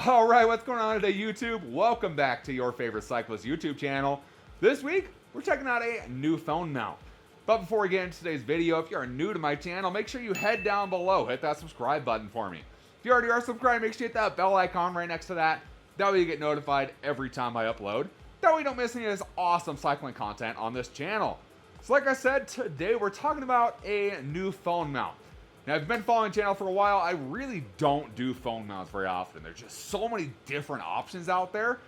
All right, what's going on today, YouTube? Welcome back to your favorite cyclist YouTube channel. This week, we're checking out a new phone mount. But before we get into today's video, if you are new to my channel, make sure you head down below, hit that subscribe button for me. If you already are subscribed, make sure you hit that bell icon right next to that. That way you get notified every time I upload. That way you don't miss any of this awesome cycling content on this channel. So like I said, today we're talking about a new phone mount. Now, if you've been following the channel for a while, I really don't do phone mounts very often. There's just so many different options out there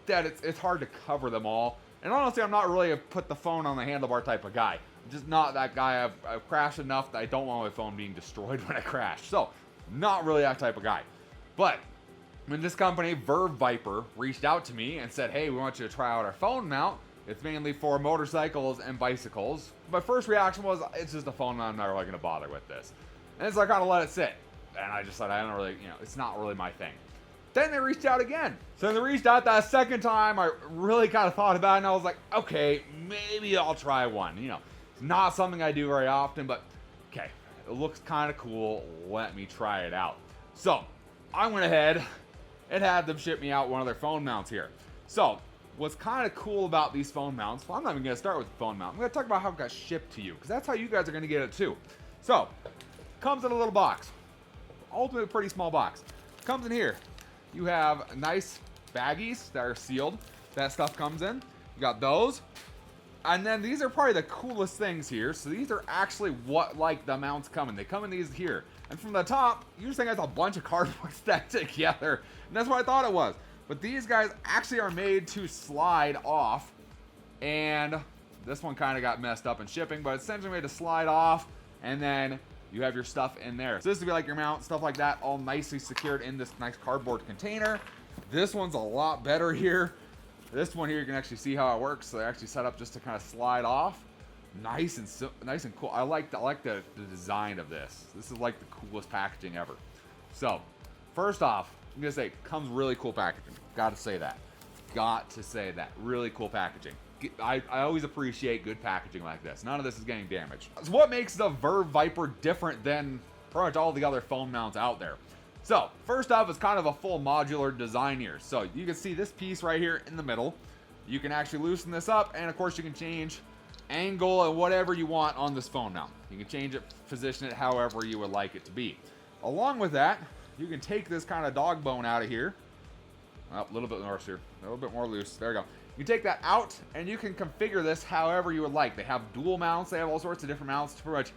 that it's hard to cover them all. And honestly, I'm not really a put the phone on the handlebar type of guy. I'm just not that guy. I've crashed enough that I don't want my phone being destroyed when I crash. So, not really that type of guy. But when this company, Verveviper, reached out to me and said, hey, we want you to try out our phone mount. It's mainly for motorcycles and bicycles. My first reaction was, it's just a phone mount. I'm not really going to bother with this. And so I kind of let it sit. And I just said, I don't really, it's not really my thing. Then they reached out again. So they reached out that second time. I really kind of thought about it. And I was like, okay, maybe I'll try one. It's not something I do very often. But, okay, it looks kind of cool. Let me try it out. So I went ahead and had them ship me out one of their phone mounts here. So what's kind of cool about these phone mounts, well, I'm not even going to start with the phone mount. I'm going to talk about how it got shipped to you. Because that's how you guys are going to get it too. So comes in a little box. Ultimately, pretty small box. Comes in here. You have nice baggies that are sealed. That stuff comes in. You got those. And then these are probably the coolest things here. So these are actually what the mounts come in. They come in these here. And from the top, you just think it's a bunch of cardboard stacked together. And that's what I thought it was. But these guys actually are made to slide off. And this one kind of got messed up in shipping, but it's essentially made to slide off. And then you have your stuff in there. So this would be like your mount, stuff like that, all nicely secured in this nice cardboard container. This one's a lot better here. This one here, you can actually see how it works. So they're actually set up just to kind of slide off. Nice and cool. I like the design of this. This is like the coolest packaging ever. So first off, I'm gonna say, comes really cool packaging. Got to say that. Got to say that. Really cool packaging. I always appreciate good packaging like this. None of this is getting damaged. So what makes the Verveviper different than pretty much all the other phone mounts out there? So first off, it's kind of a full modular design here. So you can see this piece right here in the middle. You can actually loosen this up, and of course you can change angle and whatever you want on this phone mount. You can change it, position it however you would like it to be. Along with that, you can take this kind of dog bone out of here. Oh, a little bit more here. A little bit more loose. There we go. You take that out, and you can configure this however you would like. They have dual mounts. They have all sorts of different mounts to pretty much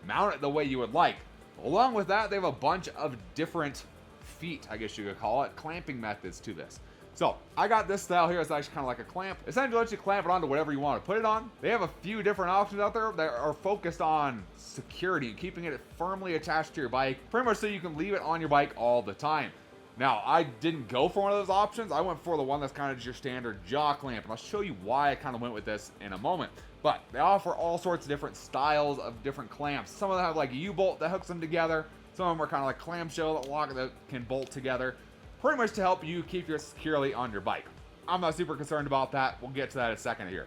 mount it the way you would like. Along with that, they have a bunch of different feet, I guess you could call it, clamping methods to this. So I got this style here. It's actually kind of like a clamp. Essentially lets you clamp it onto whatever you want to put it on. They have a few different options out there that are focused on security and keeping it firmly attached to your bike, pretty much so you can leave it on your bike all the time. Now, I didn't go for one of those options. I went for the one that's kind of just your standard jaw clamp, and I'll show you why I kind of went with this in a moment. But they offer all sorts of different styles of different clamps. Some of them have like a U-bolt that hooks them together. Some of them are kind of like clamshell that can bolt together, pretty much to help you keep it securely on your bike. I'm not super concerned about that. We'll get to that in a second here.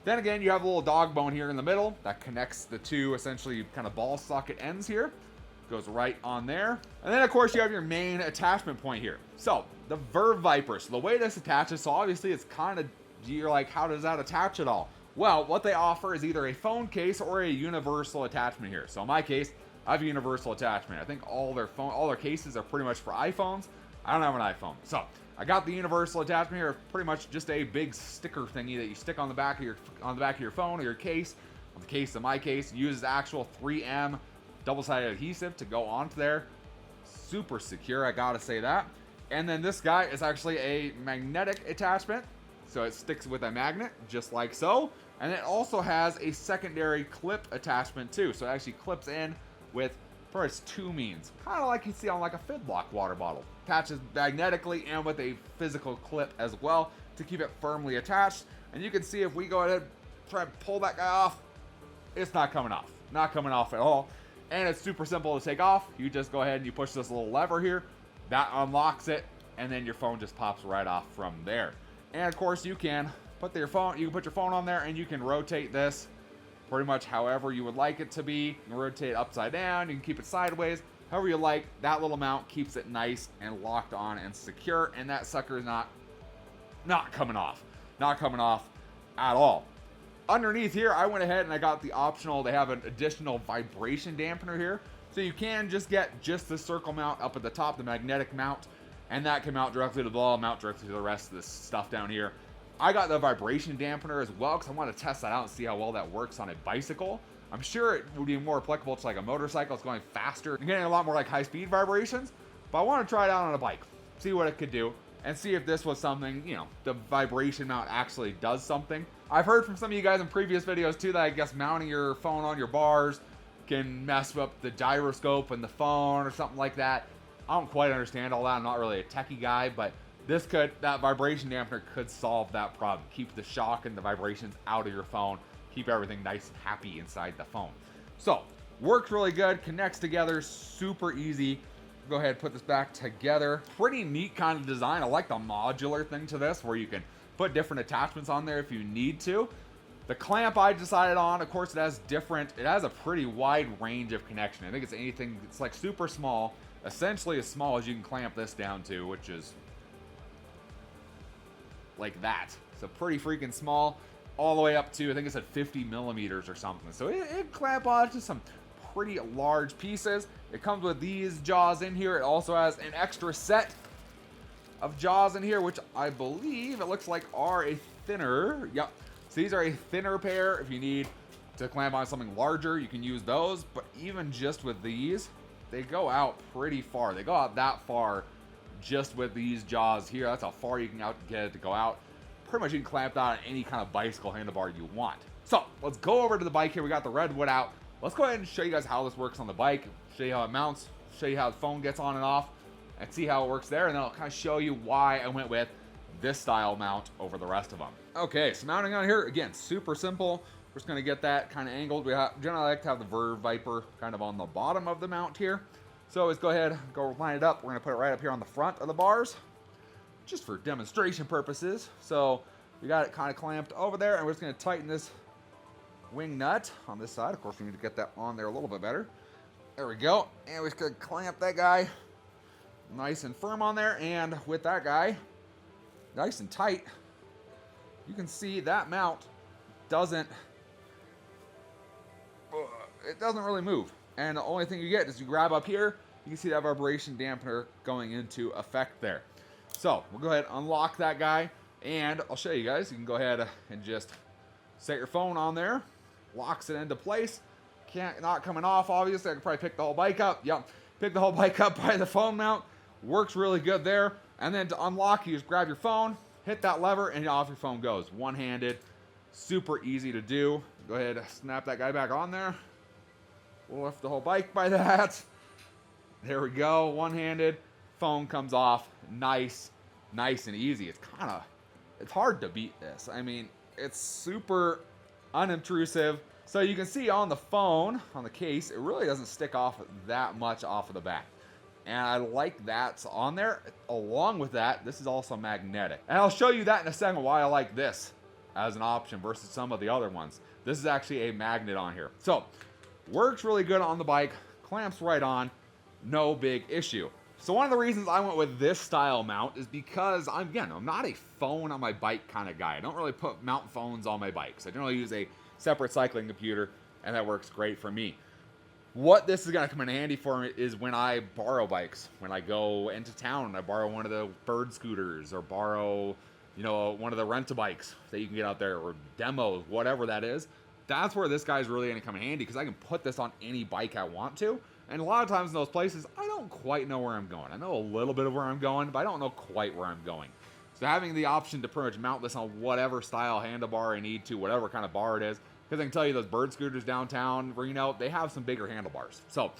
Then again, you have a little dog bone here in the middle that connects the two essentially kind of ball socket ends here. Goes right on there. And then of course you have your main attachment point here. So the Verveviper. So the way this attaches, so obviously it's kind of, you're like, how does that attach at all? Well, what they offer is either a phone case or a universal attachment here. So in my case, I have a universal attachment. I think all their cases are pretty much for iPhones. I don't have an iPhone. So I got the universal attachment here, pretty much just a big sticker thingy that you stick on the back of your phone or your case. On the case of my case, uses actual 3M double-sided adhesive to go onto there. Super secure, I gotta say that. And then this guy is actually a magnetic attachment, so it sticks with a magnet just like so. And it also has a secondary clip attachment too, so it actually clips in with pretty much two means, kind of like you see on like a Fidlock water bottle. Attaches magnetically and with a physical clip as well to keep it firmly attached. And you can see if we go ahead and try and pull that guy off, it's not coming off. Not coming off at all. And it's super simple to take off. You just go ahead and you push this little lever here. That unlocks it, and then your phone just pops right off from there. And of course, you can put your phone on there, and you can rotate this pretty much however you would like it to be. You can rotate it upside down. You can keep it sideways. however you like. That little mount keeps it nice and locked on and secure, and that sucker is not coming off. Not coming off at all. Underneath here, I went ahead and I got the optional, they have an additional vibration dampener here. So you can just get just the circle mount up at the top, the magnetic mount, and that can mount directly to the ball, mount directly to the rest of this stuff down here. I got the vibration dampener as well because I want to test that out and see how well that works on a bicycle. I'm sure it would be more applicable to like a motorcycle. It's going faster and getting a lot more like high-speed vibrations, but I want to try it out on a bike, see what it could do, and see if this was something, you know, the vibration mount actually does something. I've heard from some of you guys in previous videos too that I guess mounting your phone on your bars can mess up the gyroscope and the phone or something like that. I don't quite understand all that. I'm not really a techie guy, but that vibration dampener could solve that problem. Keep the shock and the vibrations out of your phone. Keep everything nice and happy inside the phone. So, works really good, connects together, super easy. Go ahead and put this back together. Pretty neat kind of design. I like the modular thing to this where you can put different attachments on there if you need to. The clamp I decided on, of course, it has a pretty wide range of connection. I think it's like super small, essentially as small as you can clamp this down to, which is like that. So pretty freaking small, all the way up to, I think it said 50 millimeters or something. So it clamp on to some pretty large pieces. It comes with these jaws in here. It also has an extra set of jaws in here, which I believe it looks like are a thinner. Yep. So these are a thinner pair. If you need to clamp on something larger, you can use those. But even just with these, they go out pretty far. They go out that far just with these jaws here. That's how far you can get it to go out. Pretty much you can clamp that on any kind of bicycle handlebar you want. So let's go over to the bike here. We got the redwood out. Let's go ahead and show you guys how this works on the bike. Show you how it mounts. Show you how the phone gets on and off. And see how it works there. And then I'll kind of show you why I went with this style mount over the rest of them. Okay, so mounting on here, again, super simple. We're just gonna get that kind of angled. We generally like to have the Verveviper kind of on the bottom of the mount here. So let's go ahead, go line it up. We're gonna put it right up here on the front of the bars, just for demonstration purposes. So we got it kind of clamped over there, and we're just gonna tighten this wing nut on this side. Of course, we need to get that on there a little bit better. There we go. And we're just gonna clamp that guy nice and firm on there, and with that guy nice and tight, you can see that mount doesn't really move. And the only thing you get is you grab up here, you can see that vibration dampener going into effect there. So we'll go ahead and unlock that guy, and I'll show you guys. You can go ahead and just set your phone on there, locks it into place. Not coming off, obviously. I could probably pick the whole bike up. Yep, pick the whole bike up by the phone mount. Works really good there. And then to unlock, you just grab your phone, hit that lever, and off your phone goes. One-handed, super easy to do. Go ahead, snap that guy back on there. We'll lift the whole bike by that. There we go, one-handed. Phone comes off, nice and easy. It's hard to beat this. I mean, it's super unobtrusive. So you can see on the phone, on the case, it really doesn't stick off that much off of the back. And I like that's on there. Along with that, this is also magnetic. And I'll show you that in a second why I like this as an option versus some of the other ones. This is actually a magnet on here. So, works really good on the bike, clamps right on, no big issue. So one of the reasons I went with this style mount is because, I'm not a phone on my bike kind of guy. I don't really mount phones on my bikes. I generally use a separate cycling computer, and that works great for me. What this is going to come in handy for me is when I borrow bikes. When I go into town and I borrow one of the bird scooters or borrow, one of the rent-a-bikes that you can get out there, or demos, whatever that is. That's where this guy's really going to come in handy, because I can put this on any bike I want to. And a lot of times in those places, I don't quite know where I'm going. I know a little bit of where I'm going, but I don't know quite where I'm going. So having the option to pretty much mount this on whatever style handlebar I need to, whatever kind of bar it is, because I can tell you those bird scooters downtown Reno, they have some bigger handlebars. So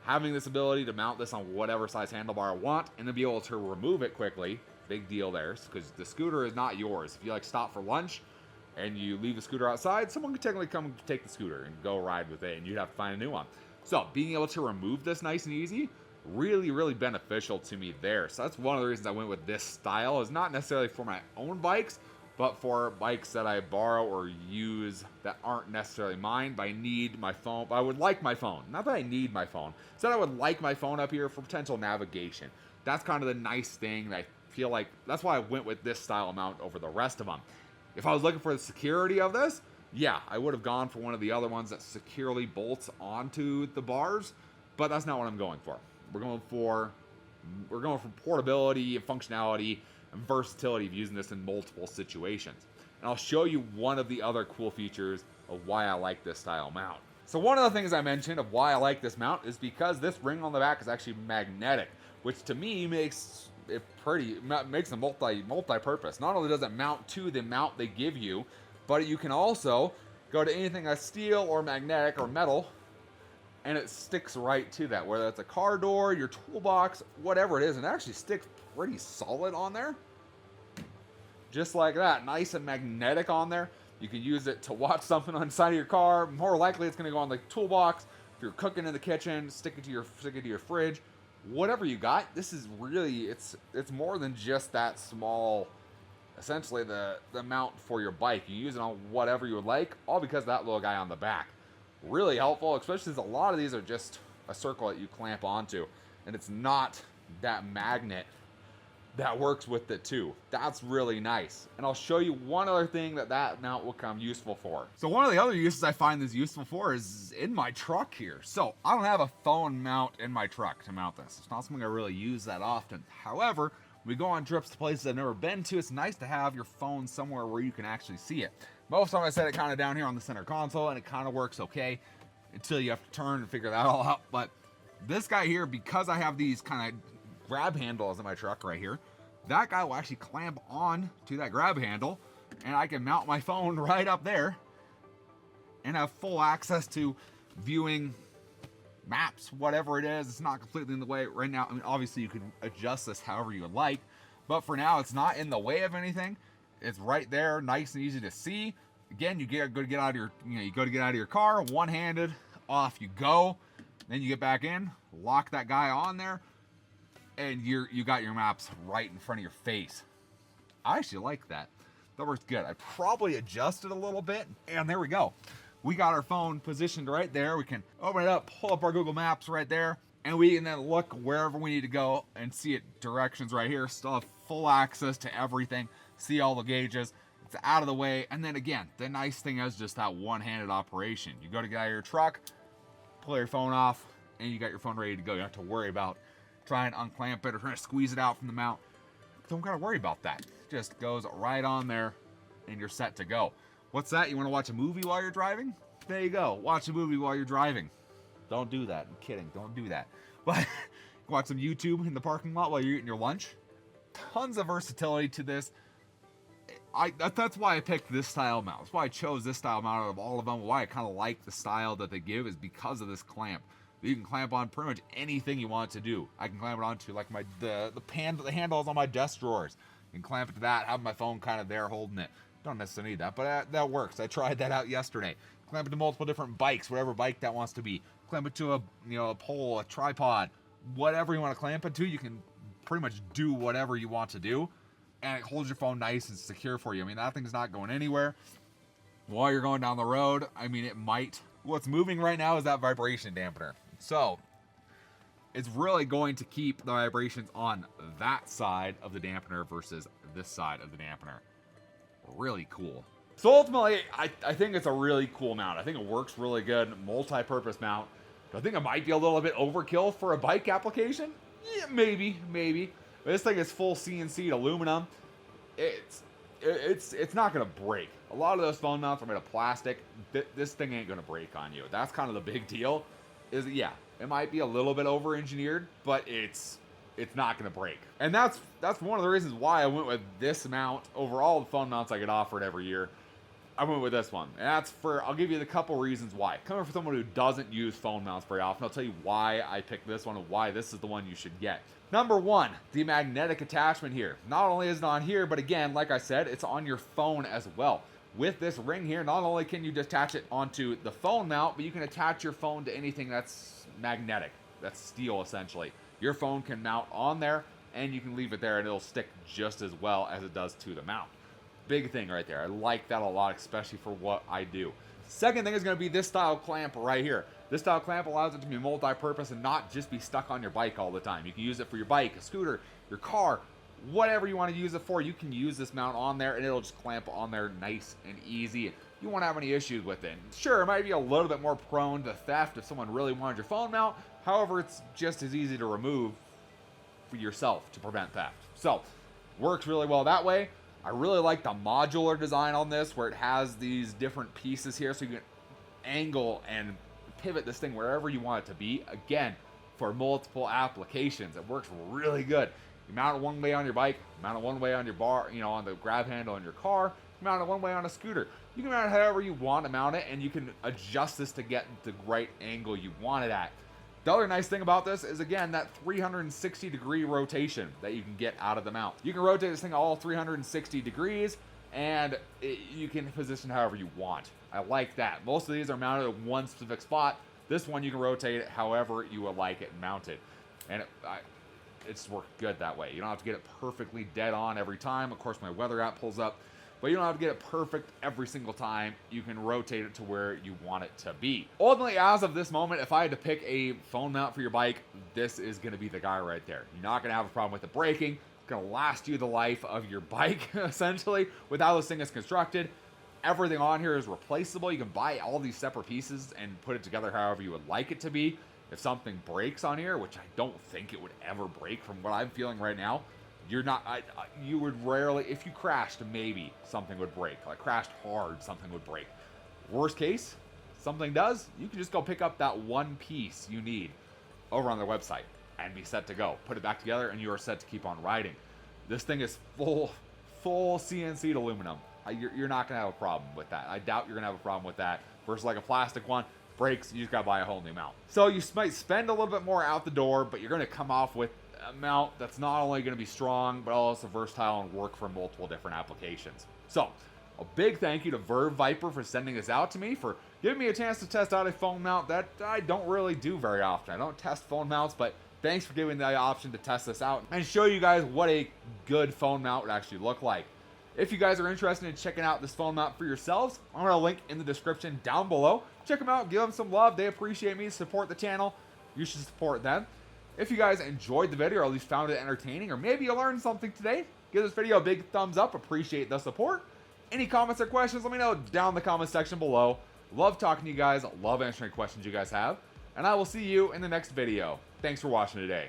having this ability to mount this on whatever size handlebar I want, and then be able to remove it quickly, big deal there, because the scooter is not yours. If you stop for lunch and you leave the scooter outside, someone could technically come and take the scooter and go ride with it, and you'd have to find a new one. So being able to remove this nice and easy, really beneficial to me there. So that's one of the reasons I went with this style. Is not necessarily for my own bikes, But for bikes that I borrow or use that aren't necessarily mine, but I need my phone, but I would like my phone. Not that I need my phone. Instead, I would like my phone up here for potential navigation. That's kind of the nice thing that I feel like, that's why I went with this style mount over the rest of them. If I was looking for the security of this, yeah, I would have gone for one of the other ones that securely bolts onto the bars, but that's not what I'm going for. We're going for portability and functionality and versatility of using this in multiple situations. And I'll show you one of the other cool features of why I like this style mount. So one of the things I mentioned of why I like this mount is because this ring on the back is actually magnetic, which to me makes it makes a multi-purpose. Not only does it mount to the mount they give you, but you can also go to anything that's steel or magnetic or metal, and it sticks right to that, whether it's a car door, your toolbox, whatever it is, and it actually sticks pretty solid on there. Just like that, nice and magnetic on there. You can use it to watch something on the side of your car. More likely it's gonna go on the toolbox. If you're cooking in the kitchen, stick it to your fridge. Whatever you got, this is really, it's more than just that small, essentially the mount for your bike. You use it on whatever you would like, all because of that little guy on the back. Really helpful, especially since a lot of these are just a circle that you clamp onto, and it's not that magnet that works with it too. That's really nice. And I'll show you one other thing that mount will come useful for. So one of the other uses I find this useful for is in my truck here. So I don't have a phone mount in my truck to mount this. It's not something I really use that often. However, we go on trips to places I've never been to. It's nice to have your phone somewhere where you can actually see it. Most of the time I set it kind of down here on the center console, and it kind of works okay until you have to turn and figure that all out. But this guy here, because I have these kind of grab handles in my truck right here, that guy will actually clamp on to that grab handle, and I can mount my phone right up there and have full access to viewing maps, whatever it is. It's not completely in the way right now. I mean, obviously you can adjust this however you would like, but for now it's not in the way of anything. It's right there, nice and easy to see. Again, you go to get out of your car, one-handed, off you go. Then you get back in, lock that guy on there, and you got your maps right in front of your face. I actually like that. That works good. I probably adjusted a little bit, and there we go. We got our phone positioned right there. We can open it up, pull up our Google Maps right there, and we can then look wherever we need to go and see it directions right here. Still have full access to everything, see all the gauges. It's out of the way. And then again, the nice thing is just that one-handed operation. You go to get out of your truck, pull your phone off, and you got your phone ready to go. You don't have to worry about trying to unclamp it or trying to squeeze it out from the mount. Don't gotta worry about that. It just goes right on there and you're set to go. What's that? You want to watch a movie while you're driving? There you go. Watch a movie while you're driving. Don't do that. I'm kidding. Don't do that. But watch some YouTube in the parking lot while you're eating your lunch. Tons of versatility to this. That's why I picked this style mount. That's why I chose this style mount out of all of them. Why I kind of like the style that they give is because of this clamp. You can clamp on pretty much anything you want to do. I can clamp it onto like the handles on my desk drawers. You can clamp it to that, have my phone kind of there holding it. Don't necessarily need that, but that works. I tried that out yesterday. Clamp it to multiple different bikes, whatever bike that wants to be. Clamp it to a pole, a tripod, whatever you want to clamp it to. You can pretty much do whatever you want to do, and it holds your phone nice and secure for you. I mean, that thing's not going anywhere. While you're going down the road, I mean, it might. What's moving right now is that vibration dampener. So it's really going to keep the vibrations on that side of the dampener versus this side of the dampener. Really cool. So ultimately, I think it's a really cool mount. I think it works really good. Multi-purpose mount. Do I think it might be a little bit overkill for a bike application? Yeah, maybe. But this thing is full CNC aluminum. It's not gonna break. A lot of those phone mounts are made of plastic. This thing ain't gonna break on you. That's kind of the big deal. Is yeah, it might be a little bit over-engineered, but it's not gonna break. And that's one of the reasons why I went with this mount over all the phone mounts I get offered every year. I went with this one. And I'll give you the couple reasons why. Coming from someone who doesn't use phone mounts very often, I'll tell you why I picked this one and why this is the one you should get. Number one, the magnetic attachment here. Not only is it on here, but again, like I said, it's on your phone as well. With this ring here, not only can you detach it onto the phone mount, but you can attach your phone to anything that's magnetic, that's steel essentially. Your phone can mount on there, and you can leave it there, and it'll stick just as well as it does to the mount. Big thing right there. I like that a lot, especially for what I do. Second thing is going to be this style clamp right here. This style clamp allows it to be multi-purpose and not just be stuck on your bike all the time. You can use it for your bike, a scooter, your car, whatever you want to use it for. You can use this mount on there and it'll just clamp on there nice and easy. You won't have any issues with it. Sure, it might be a little bit more prone to theft if someone really wanted your phone mount. However, it's just as easy to remove for yourself to prevent theft. So, works really well that way. I really like the modular design on this, where it has these different pieces here, so you can angle and pivot this thing wherever you want it to be. Again, for multiple applications, it works really good. You mount it one way on your bike, mount it one way on your bar, on the grab handle in your car, mount it one way on a scooter. You can mount it however you want to mount it, and you can adjust this to get the right angle you want it at. The other nice thing about this is, again, that 360 degree rotation that you can get out of the mount. You can rotate this thing all 360 degrees, and you can position however you want. I like that. Most of these are mounted at one specific spot. This one, you can rotate it however you would like it mounted. And it's worked good that way. You don't have to get it perfectly dead on every time. Of course, my weather app pulls up, but you don't have to get it perfect every single time. You can rotate it to where you want it to be. Ultimately, as of this moment, if I had to pick a phone mount for your bike, this is going to be the guy right there. You're not going to have a problem with the braking. It's going to last you the life of your bike, essentially, with how this thing is constructed. Everything on here is replaceable. You can buy all these separate pieces and put it together however you would like it to be. If something breaks on here, which I don't think it would ever break from what I'm feeling right now, you would rarely, if you crashed, maybe something would break. Like crashed hard, something would break. Worst case, something does, you can just go pick up that one piece you need over on their website and be set to go. Put it back together and you are set to keep on riding. This thing is full CNC'd aluminum. You're not going to have a problem with that. I doubt you're going to have a problem with that. Versus like a plastic one, breaks, you just got to buy a whole new mount. So you might spend a little bit more out the door, but you're going to come off with a mount that's not only going to be strong, but also versatile and work for multiple different applications. So, a big thank you to Verveviper for sending this out to me, for giving me a chance to test out a phone mount that I don't really do very often. I don't test phone mounts, but thanks for giving me the option to test this out and show you guys what a good phone mount would actually look like. If you guys are interested in checking out this phone mount for yourselves, I'm going to link in the description down below. Check them out, give them some love. They appreciate me, support the channel. You should support them. If you guys enjoyed the video, or at least found it entertaining, or maybe you learned something today, give this video a big thumbs up. Appreciate the support. Any comments or questions, let me know down in the comment section below. Love talking to you guys. Love answering questions you guys have. And I will see you in the next video. Thanks for watching today.